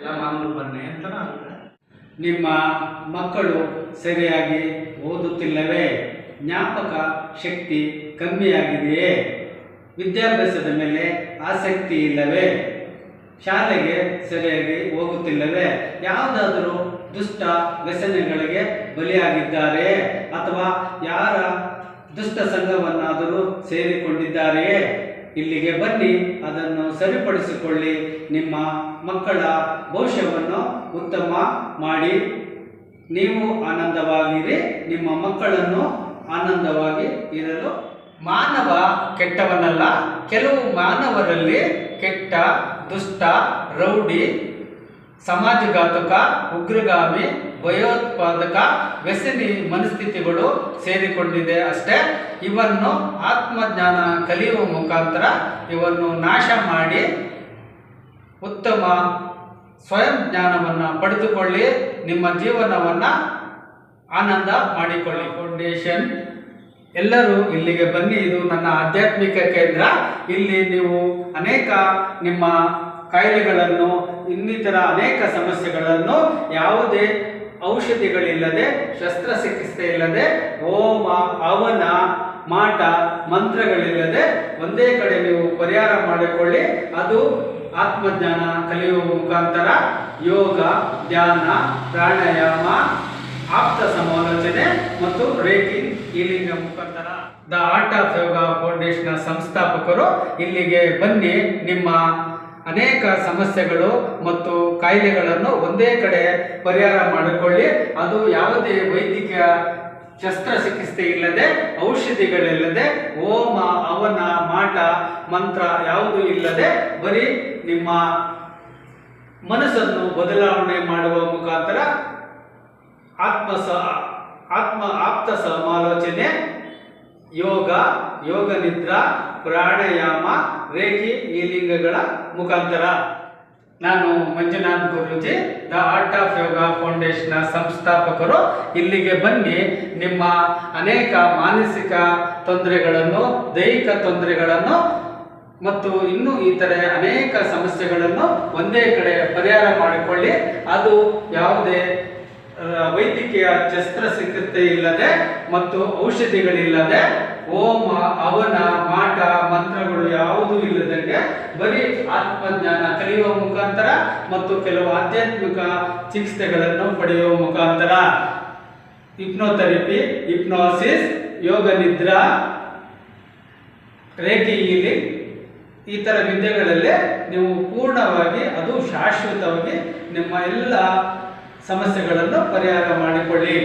ಎಲ್ಲ ಮಾಮೂಲು ಬನ್ನಿ ಅಂತ ನಿಮ್ಮ ಮಕ್ಕಳು ಸರಿಯಾಗಿ ಓದುತ್ತಿಲ್ಲವೇ? ಜ್ಞಾಪಕ ಶಕ್ತಿ ಕಮ್ಮಿಯಾಗಿದೆಯೇ? ವಿದ್ಯಾಭ್ಯಾಸದ ಮೇಲೆ ಆಸಕ್ತಿ ಇಲ್ಲವೇ? ಶಾಲೆಗೆ ಸರಿಯಾಗಿ ಹೋಗುತ್ತಿಲ್ಲವೇ? ಯಾವುದಾದರೂ ದುಷ್ಟ ವ್ಯಸನಗಳಿಗೆ ಬಲಿಯಾಗಿದ್ದಾರೆ ಅಥವಾ ಯಾರ ದುಷ್ಟ ಸಂಘವನ್ನಾದರೂ ಸೇರಿಕೊಂಡಿದ್ದಾರೆಯೇ? ಇಲ್ಲಿಗೆ ಬನ್ನಿ, ಅದನ್ನು ಸರಿಪಡಿಸಿಕೊಳ್ಳಿ. ನಿಮ್ಮ ಮಕ್ಕಳ ಭವಿಷ್ಯವನ್ನು ಉತ್ತಮ ಮಾಡಿ ನೀವು ಆನಂದವಾಗಿರಿ, ನಿಮ್ಮ ಮಕ್ಕಳನ್ನು ಆನಂದವಾಗಿ ಇರಲು. ಮಾನವ ಕೆಟ್ಟವನಲ್ಲ, ಕೆಲವು ಮಾನವರಲ್ಲಿ ಕೆಟ್ಟ, ದುಷ್ಟ, ರೌಡಿ, ಸಮಾಜಘಾತಕ, ಉಗ್ರಗಾಮಿ, ಭಯೋತ್ಪಾದಕ, ವ್ಯಸನಿ ಮನಸ್ಥಿತಿಗಳು ಸೇರಿಕೊಂಡಿದೆ ಅಷ್ಟೇ. ಇವನ್ನು ಆತ್ಮಜ್ಞಾನ ಕಲಿಯುವ ಮುಖಾಂತರ ಇವನ್ನು ನಾಶ ಮಾಡಿ ಉತ್ತಮ ಸ್ವಯಂ ಜ್ಞಾನವನ್ನು ಪಡೆದುಕೊಳ್ಳಿ, ನಿಮ್ಮ ಜೀವನವನ್ನು ಆನಂದ ಮಾಡಿಕೊಳ್ಳಿ. ಫೌಂಡೇಶನ್ ಎಲ್ಲರೂ ಇಲ್ಲಿಗೆ ಬನ್ನಿ, ಇದು ನನ್ನ ಆಧ್ಯಾತ್ಮಿಕ ಕೇಂದ್ರ. ಇಲ್ಲಿ ನೀವು ಅನೇಕ ನಿಮ್ಮ ಕಾಯಿಲೆಗಳನ್ನು, ಇನ್ನಿತರ ಅನೇಕ ಸಮಸ್ಯೆಗಳನ್ನು ಯಾವುದೇ ಔಷಧಿಗಳಿಲ್ಲದೆ, ಶಸ್ತ್ರಚಿಕಿತ್ಸೆ ಇಲ್ಲದೆ, ಹೋಮ ಹವನ ಮಾಟ ಮಂತ್ರಗಳಿಲ್ಲದೆ ಒಂದೇ ಕಡೆ ನೀವು ಪರಿಹಾರ ಮಾಡಿಕೊಳ್ಳಿ. ಅದು ಆತ್ಮಜ್ಞಾನ ಕಲಿಯುವ ಮುಖಾಂತರ ಯೋಗ, ಧ್ಯಾನ, ಪ್ರಾಣಾಯಾಮ, ಆಪ್ತ ಸಮಾಲೋಚನೆ ಮತ್ತು ರೇಖಿ ಹೀಲಿಂಗ್ ಮುಖಾಂತರ. The art of Yoga foundation ಸಂಸ್ಥಾಪಕರು ಇಲ್ಲಿಗೆ ಬನ್ನಿ, ನಿಮ್ಮ ಅನೇಕ ಸಮಸ್ಯೆಗಳು ಮತ್ತು ಕಾಯಿಲೆಗಳನ್ನು ಒಂದೇ ಕಡೆ ಪರಿಹಾರ ಮಾಡಿಕೊಳ್ಳಿ. ಅದು ಯಾವುದೇ ವೈದ್ಯಕೀಯ ಶಸ್ತ್ರಚಿಕಿತ್ಸೆ ಇಲ್ಲದೆ, ಔಷಧಿಗಳಿಲ್ಲದೆ, ಹೋಮ ಹವನ ಮಾಟ ಮಂತ್ರ ಯಾವುದೂ ಇಲ್ಲದೆ, ಬರೀ ನಿಮ್ಮ ಮನಸ್ಸನ್ನು ಬದಲಾವಣೆ ಮಾಡುವ ಮುಖಾಂತರ ಆಪ್ತ ಸಮಾಲೋಚನೆ, ಯೋಗ, ಯೋಗ ನಿದ್ರಾ, ಪ್ರಾಣಾಯಾಮ, ರೇಖಿ ಹೀಲಿಂಗ್ಗಳ ಮುಖಾಂತರ. ನಾನು Manjunath Guruji, the art of Yoga foundation ಸಂಸ್ಥಾಪಕರು. ಇಲ್ಲಿಗೆ ಬನ್ನಿ, ನಿಮ್ಮ ಅನೇಕ ಮಾನಸಿಕ ತೊಂದರೆಗಳನ್ನು, ದೈಹಿಕ ತೊಂದರೆಗಳನ್ನು ಮತ್ತು ಇನ್ನೂ ಇತರೆ ಅನೇಕ ಸಮಸ್ಯೆಗಳನ್ನು ಒಂದೇ ಕಡೆ ಪರಿಹಾರ ಮಾಡಿಕೊಳ್ಳಿ. ಅದು ಯಾವುದೇ ವೈದ್ಯಕೀಯ ಶಸ್ತ್ರಚಿಕಿತ್ಸೆ ಇಲ್ಲದೆ ಮತ್ತು ಔಷಧಿಗಳಿಲ್ಲದೆ, ಹೋಮ ಹವನ ಮಾಟ ಮಂತ್ರಗಳು ಯಾವುದೂ ಇಲ್ಲದಂಗೆ ಬರೀ ಆತ್ಮಜ್ಞಾನ ಕಲಿಯುವ ಮುಖಾಂತರ ಮತ್ತು ಕೆಲವು ಆಧ್ಯಾತ್ಮಿಕ ಚಿಕಿತ್ಸೆಗಳನ್ನು ಪಡೆಯುವ ಮುಖಾಂತರ, ಹಿಪ್ನೋಥೆರಪಿ, ಹಿಪ್ನೋಸಿಸ್, ಯೋಗ ನಿದ್ರಾ, ರೇಖಿ ಹೀಲಿಂಗ್ ಈ ಥರ ವಿದ್ಯೆಗಳಲ್ಲೇ ನೀವು ಪೂರ್ಣವಾಗಿ, ಅದು ಶಾಶ್ವತವಾಗಿ ನಿಮ್ಮ ಎಲ್ಲ ಸಮಸ್ಯೆಗಳನ್ನು ಪರಿಹಾರ ಮಾಡಿಕೊಳ್ಳಿ.